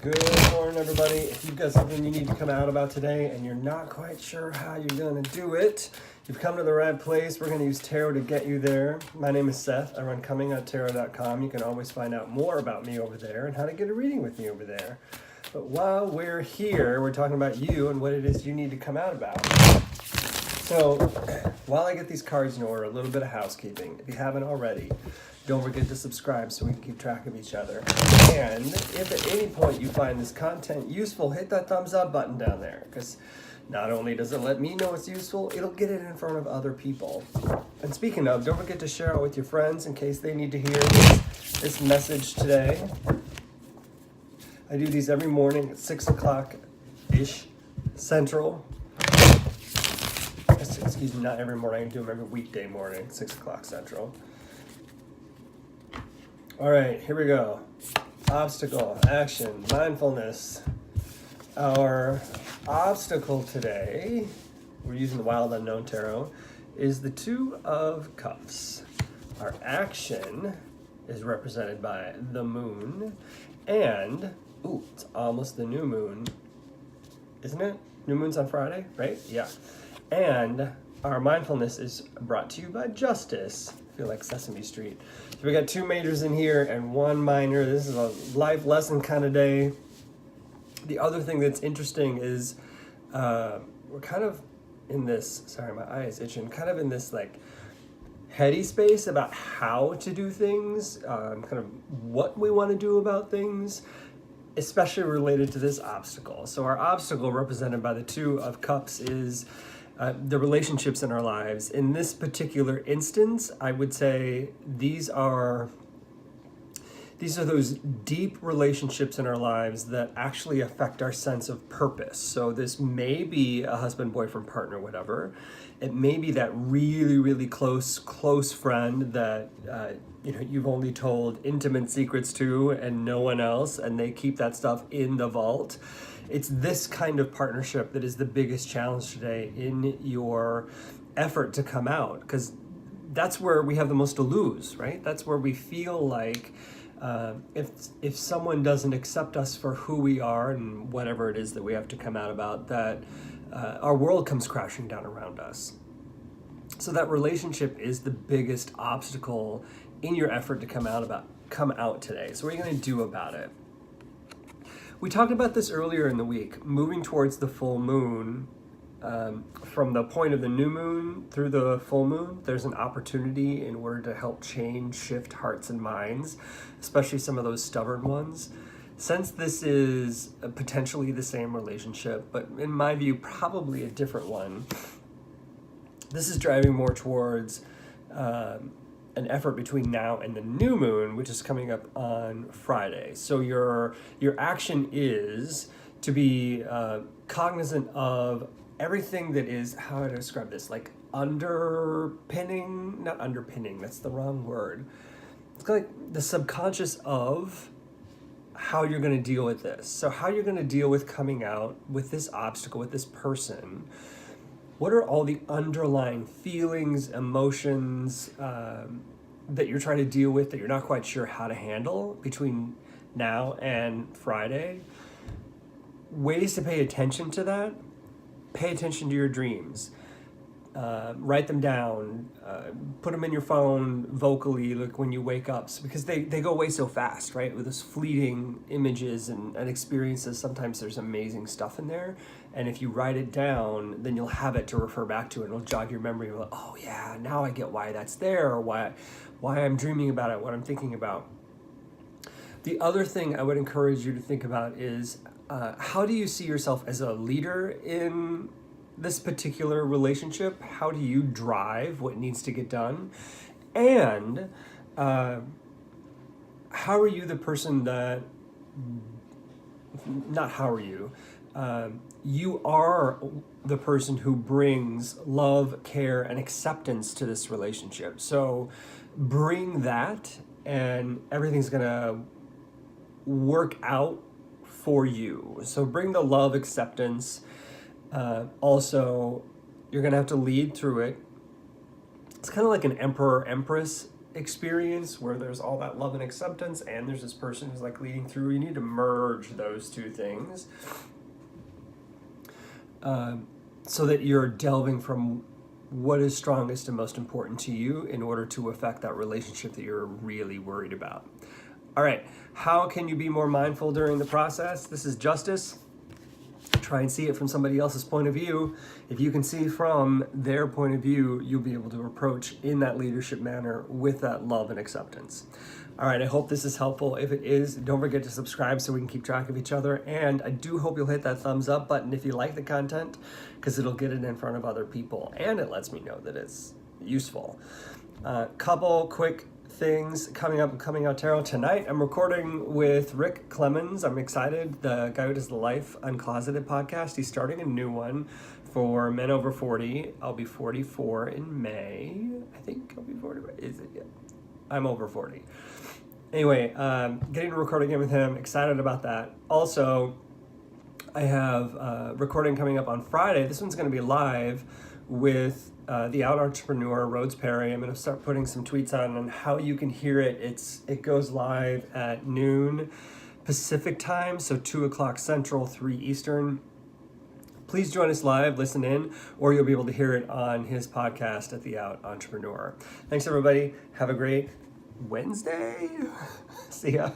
Good morning, everybody. If you've got something you need to come out about today and you're not quite sure how you're going to do it, you've come to the right place. We're going to use tarot to get you there. My name is Seth. I run Comingouttarot.com. You can always find out more about me over there and how to get a reading with me over there. But while we're here, we're talking about you and what it is you need to come out about. So while I get these cards in order, a little bit of housekeeping. If you haven't already, don't forget to subscribe so we can keep track of each other. And if at any point you find this content useful, hit that thumbs up button down there, because not only does it let me know it's useful, it'll get it in front of other people. And speaking of, don't forget to share it with your friends in case they need to hear this message today. I do these every morning at 6 o'clock-ish Central. Excuse me, not every morning. I do them every weekday morning, 6 o'clock Central. All right, here we go. Obstacle, action, mindfulness. Our obstacle today, we're using the Wild Unknown Tarot, is the Two of Cups. Our action is represented by the moon, and, it's almost the new moon, isn't it? New moon's on Friday, right? Yeah. And our mindfulness is brought to you by Justice. I feel like Sesame Street. So we got two majors in here and one minor. This is a life lesson kind of day. The other thing that's interesting is we're kind of in this, sorry, my eye is itching, kind of in this like heady space about how to do things, kind of what we want to do about things, especially related to this obstacle. So our obstacle represented by the Two of Cups is the relationships in our lives. In this particular instance, I would say these are those deep relationships in our lives that actually affect our sense of purpose. So this may be a husband, boyfriend, partner, whatever. It may be that really, really close friend that you've only told intimate secrets to and no one else, and they keep that stuff in the vault. It's this kind of partnership that is the biggest challenge today in your effort to come out, because that's where we have the most to lose, right? That's where we feel like if someone doesn't accept us for who we are and whatever it is that we have to come out about, that our world comes crashing down around us. So that relationship is the biggest obstacle in your effort to come out today. So what are you going to do about it? We talked about this earlier in the week, moving towards the full moon. From the point of the new moon through the full moon, there's an opportunity in order to help shift hearts and minds, especially some of those stubborn ones. Since this is potentially the same relationship, but in my view, probably a different one, this is driving more towards an effort between now and the new moon, which is coming up on Friday. So your action is to be cognizant of everything that is, how do I describe this, like underpinning, not underpinning, that's the wrong word. It's like the subconscious of how you're going to deal with this. So how you're going to deal with coming out with this obstacle, with this person. What are all the underlying feelings, emotions that you're trying to deal with that you're not quite sure how to handle between now and Friday? Ways to pay attention to that. Pay attention to your dreams. Write them down. Put them in your phone vocally, like when you wake up, because they go away so fast, right? With those fleeting images and experiences, sometimes there's amazing stuff in there. And if you write it down, then you'll have it to refer back to, and it'll jog your memory. You're like, oh yeah, now I get why that's there, or why I'm dreaming about it, what I'm thinking about. The other thing I would encourage you to think about is how do you see yourself as a leader in this particular relationship? How do you drive what needs to get done? And how are you the person that, not how are you, you are the person who brings love, care, and acceptance to this relationship. So bring that and everything's gonna work out for you. So bring the love, acceptance. Also, you're gonna have to lead through it. It's kind of like an emperor, empress experience where there's all that love and acceptance, and there's this person who's like leading through. You need to merge those two things so that you're delving from what is strongest and most important to you in order to affect that relationship that you're really worried about. All right, how can you be more mindful during the process? This is justice. Try and see it from somebody else's point of view. If you can see from their point of view, you'll be able to approach in that leadership manner with that love and acceptance. All right, I hope this is helpful. If it is, don't forget to subscribe so we can keep track of each other. And I do hope you'll hit that thumbs up button if you like the content, because it'll get it in front of other people and it lets me know that it's useful. Couple quick things coming up in Coming Out Tarot tonight. I'm recording with Rick Clemens. I'm excited. The guy who does the Life Uncloseted podcast. He's starting a new one for men over 40. I'll be 44 in May. I think I'll be 40. Is it yet? I'm over 40. Anyway, getting to record again with him. Excited about that. Also, I have a recording coming up on Friday. This one's going to be live with the Out Entrepreneur, Rhodes Perry. I'm going to start putting some tweets on how you can hear it. It goes live at noon Pacific time, so 2 o'clock Central, 3 Eastern. Please join us live, listen in, or you'll be able to hear it on his podcast at the Out Entrepreneur. Thanks, everybody. Have a great Wednesday. See ya.